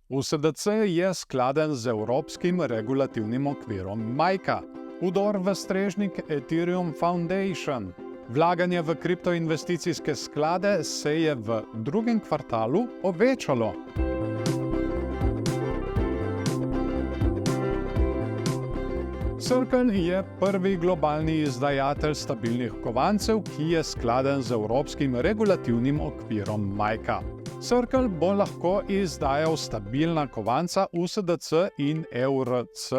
USDC je skladen z evropskim regulativnim okvirom MiCA. Vdor v strežnik Ethereum Foundation. Vlaganje v kriptoinvesticijske sklade se je v drugem kvartalu povečalo. Circle je prvi globalni izdajatelj stabilnih kovancev, ki je skladen z evropskim regulativnim okvirom MiCA. Circle bo lahko izdajal stabilna kovanca USDC in EURC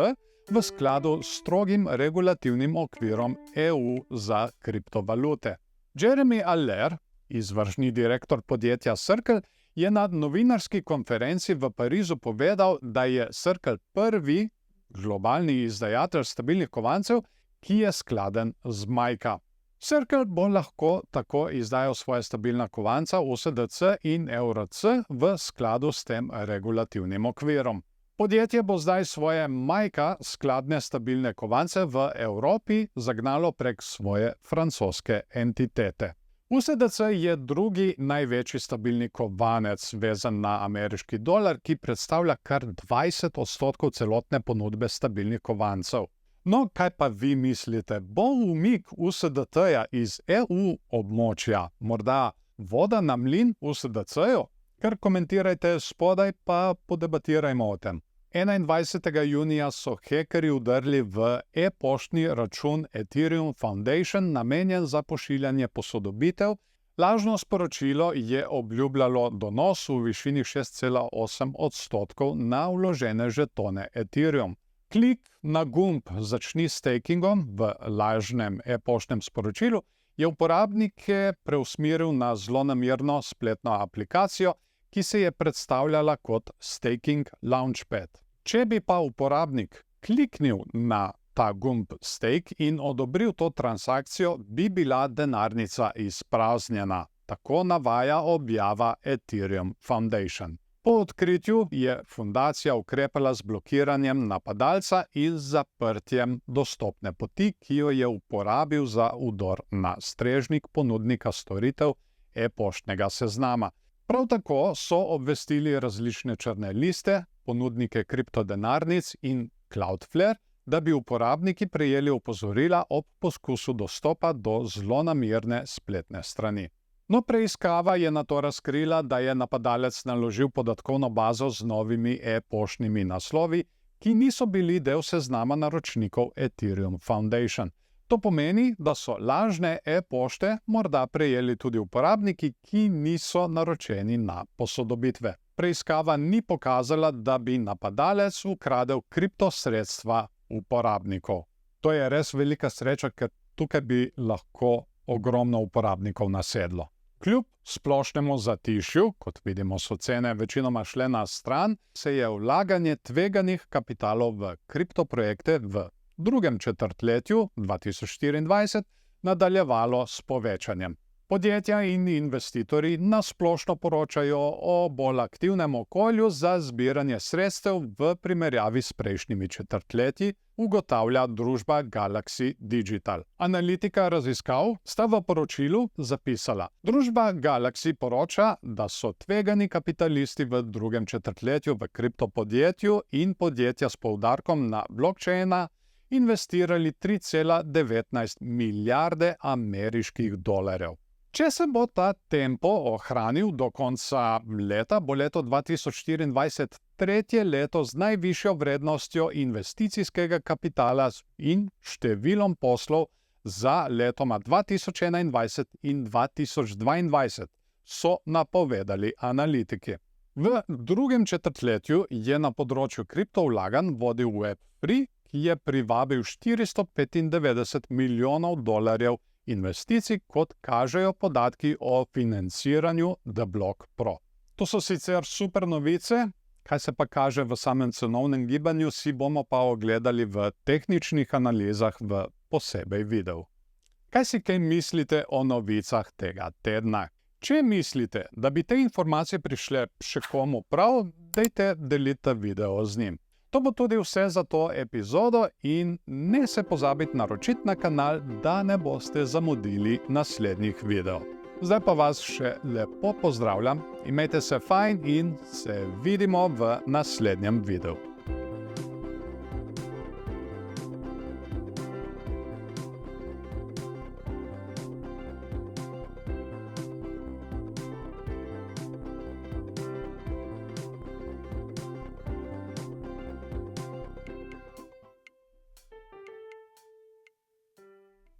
v skladu s strogim regulativnim okvirom EU za kriptovalute. Jeremy Allaire, izvršni direktor podjetja Circle, je na novinarski konferenci v Parizu povedal, da je Circle prvi globalni izdajatelj stabilnih kovancev, ki je skladen z MiCA. Circle bo lahko tako izdajal svoje stabilna kovanca USDC in EURC v skladu s tem regulativnim okvirom. Podjetje bo zdaj svoje MiCA skladne stabilne kovance v Evropi zagnalo prek svoje francoske entitete. USDC je drugi največji stabilni kovanec vezan na ameriški dolar, ki predstavlja kar 20% celotne ponudbe stabilnih kovancev. No, kaj pa vi mislite? Bo umik USDT-ja iz EU območja morda voda na mlin USDC-ju? Kar komentirajte spodaj, pa podebatirajmo o tem. 21. junija so hekerji vdrli v e-poštni račun Ethereum Foundation, namenjen za pošiljanje posodobitev. Lažno sporočilo je obljubljalo donos v višini 6,8% na vložene žetone Ethereum. Klik na gumb Začni s stakingom v lažnem e-poštnem sporočilu je uporabnike preusmeril na zlonamerno spletno aplikacijo, ki se je predstavljala kot Staking Launchpad. Če bi pa uporabnik kliknil na ta gumb Stake in odobril to transakcijo, bi bila denarnica izpraznjena. Tako navaja objava Ethereum Foundation. Po odkritju je fundacija ukrepala z blokiranjem napadalca in zaprtjem dostopne poti, ki jo je uporabil za vdor na strežnik ponudnika storitev e-poštnega seznama. Prav tako so obvestili različne črne liste, ponudnike kriptodenarnic in Cloudflare, da bi uporabniki prejeli opozorila ob poskusu dostopa do zlonamerne spletne strani. No, preiskava je nato razkrila, da je napadalec naložil podatkovno bazo z novimi e-poštnimi naslovi, ki niso bili del seznama naročnikov Ethereum Foundation. To pomeni, da so lažne e-pošte morda prejeli tudi uporabniki, ki niso naročeni na posodobitve. Preiskava ni pokazala, da bi napadalec ukradel kriptosredstva uporabnikov. To je res velika sreča, ker tukaj bi lahko ogromno uporabnikov nasedlo. Kljub splošnemu zatišju, kot vidimo, so cene večinoma šle na stran, se je vlaganje tveganih kapitalov v kriptoprojekte v drugem četrtletju 2024 nadaljevalo s povečanjem. Podjetja in investitorji nasplošno poročajo o bolj aktivnem okolju za zbiranje sredstev v primerjavi s prejšnjimi četrtletji, ugotavlja družba Galaxy Digital. Analitika raziskav sta v poročilu zapisala: družba Galaxy poroča, da so tvegani kapitalisti v drugem četrtletju v kriptopodjetju in podjetja s poudarkom na blockchaina investirali 3,19 milijarde ameriških dolarjev. Če se bo ta tempo ohranil do konca leta, bo leto 2024 tretje leto z najvišjo vrednostjo investicijskega kapitala in številom poslov za letoma 2021 in 2022, so napovedali analitiki. V drugem četrtletju je na področju kriptovlaganj vodil Web3, ki je privabil 495 milijonov dolarjev investicij, kot kažejo podatki o financiranju The Block Pro. To so sicer super novice, kaj se pa kaže v samem cenovnem gibanju, si bomo pa ogledali v tehničnih analizah v posebej videu. Kaj si kaj mislite o novicah tega tedna? Če mislite, da bi te informacije prišle še komu prav, dajte delite video z njim. To bo tudi vse za to epizodo in ne se pozabiti naročiti na kanal, da ne boste zamudili naslednjih videov. Zdaj pa vas še lepo pozdravljam, imejte se fajn in se vidimo v naslednjem videu.